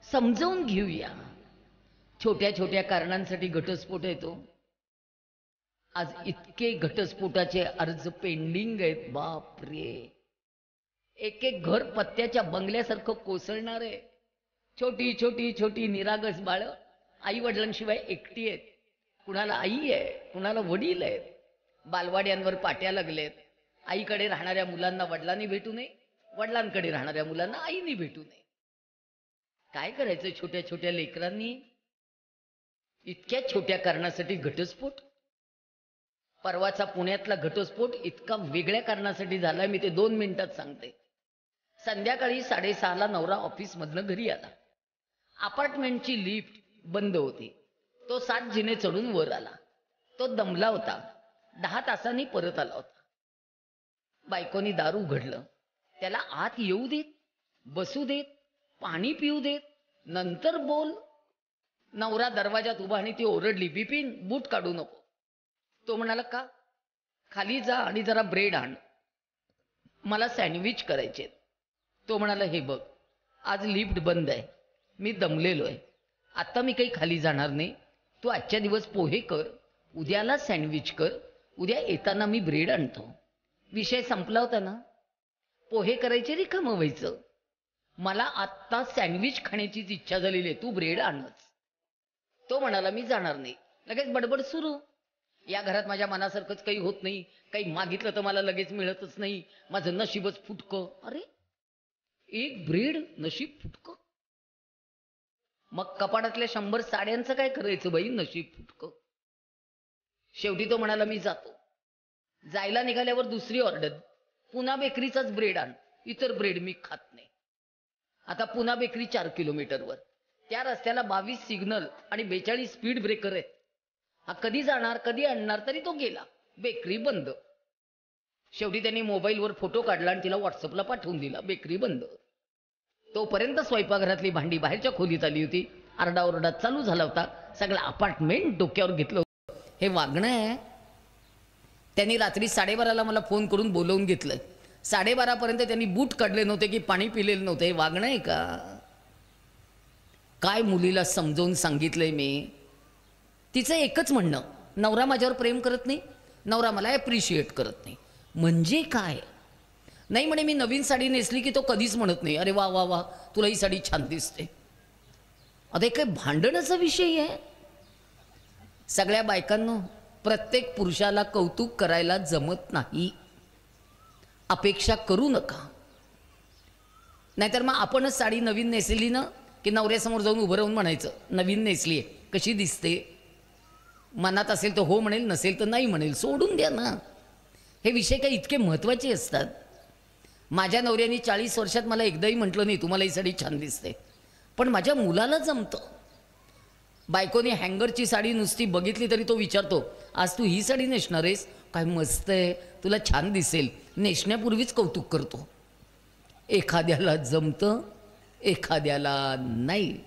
समजावून घेऊया। छोट्या छोट्या कारणांसाठी घटस्फोट येतो। आज इतके घटस्फोटाचे अर्ज पेंडिंग आहेत, बाप रे। एक एक घर पत्त्याच्या बंगल्यासारखं कोसळणार आहे। छोटी छोटी छोटी निरागस बाळ आई वडिलांशिवाय एकटी आहेत। कुणाला आई आहे, कुणाला वडील आहेत। बालवाड्यांवर पाट्या लागलेत। आईकडे राहणाऱ्या मुलांना वडिलांनी भेटू नये, वडिलांकडे राहणाऱ्या मुलांना आईनी भेटू नये। काय करायचं छोट्या छोट्या लेकरांनी? इतक्या छोट्या कारणासाठी घटस्फोट। परवाचा पुण्यातला घटस्फोट इतका वेगळ्या कारणासाठी झाला, मी ते 2 मिनिटात सांगते। संध्याकाळी 6:30ला नवरा ऑफिस मधनं घरी आला। अपार्टमेंटची लिफ्ट बंद होती। तो 7 जिने चढून वर आला। तो दमला होता। 10 तासांनी परत आला होता। बायकोनी दार उघडलं। त्याला आत येऊ देत, बसू देत, पाणी पिऊ देत, नंतर बोल। नवरा दरवाजात उभा आणि ती ओरडली, बिपिन बूट काढू नको। तो म्हणाला, का? खाली जा आणि जरा ब्रेड आण, मला सँडविच करायचे। तो म्हणाला, हे बघ आज लिफ्ट बंद आहे, मी दमलेलो आहे, आता मी काही खाली जाणार नाही। तू आजच्या दिवस पोहे कर, उद्याला सँडविच कर, उद्या येताना मी ब्रेड आणतो। विषय संपला होता ना। पोहे करायचे रिकामं व्हायचं। मला आत्ता सँडविच खाण्याचीच इच्छा झालेली आहे, तू ब्रेड आणच। तो म्हणाला, मी जाणार नाही। लगेच बडबड सुरू, या घरात माझ्या मनासारखंच काही होत नाही, काही मागितलं तर मला लगेच मिळतच नाही, माझं नशीबच फुटकं। अरे एक ब्रेड नशीब फुटकं? मग कपाडातल्या 100 साड्यांचं काय करायचं बाई, नशीब फुटकं। शेवटी तो म्हणाला, मी जातो। जायला निघाल्यावर दुसरी ऑर्डर, पुन्हा बेकरीचाच ब्रेड आण, इतर ब्रेड मी खात नाही। आता पुन्हा बेकरी 4 किलोमीटरवर, त्या रस्त्याला 22 सिग्नल आणि 42 स्पीड ब्रेकर आहेत। हा कधी जाणार, कधी आणणार? तरी तो गेला, बेकरी बंद। शेवटी त्यांनी मोबाईलवर फोटो काढला आणि तिला व्हॉट्सअपला पाठवून दिला, बेकरी बंद। तोपर्यंत स्वयंपाकघरातली भांडी बाहेरच्या खोलीत आली होती। आरडाओरडा चालू झाला होता। सगळं अपार्टमेंट डोक्यावर घेतलं होतं। हे वागणं आहे। त्यांनी रात्री 12:30ला मला फोन करून बोलवून घेतलं। 12:30 पर्यंत त्यांनी बूट काढले नव्हते की पाणी पिलेलं नव्हतं। हे वागणं आहे का? काय मुलीला समजावून सांगितलंय मी। तिचं एकच म्हणणं, नवरा माझ्यावर प्रेम करत नाही, नवरा मला ॲप्रिशिएट करत नाही। म्हणजे काय? नाही म्हणे, मी नवीन साडी नेसली की तो कधीच म्हणत नाही, अरे वा वा वा तुला ही साडी छान दिसते। आता काय भांडणाचा विषय आहे? सगळ्या बायकांनो, प्रत्येक पुरुषाला कौतुक करायला जमत नाही, अपेक्षा करू नका। नाहीतर मग आपणच साडी नवीन नेसली ना की नवऱ्यासमोर जाऊन उभं राहून म्हणायचं, नवीन नेसली आहे, कशी दिसते? मनात असेल तर हो म्हणेल, नसेल तर नाही म्हणेल, सोडून द्या ना। हे विषय काही इतके महत्त्वाचे असतात? माझ्या नवऱ्याने 40 वर्षात मला एकदाही म्हटलं नाही तुम्हाला ही साडी छान दिसते, पण माझ्या मुलाला जमतं। बायकोने हँगरची साडी नुसती बघितली तरी तो विचारतो, आज तू ही साडी नेसणार आहेस? काय मस्त आहे, तुला छान दिसेल, नेसण्यापूर्वीच कौतुक करतो। एखाद्याला जमतं, एखाद्याला नाही।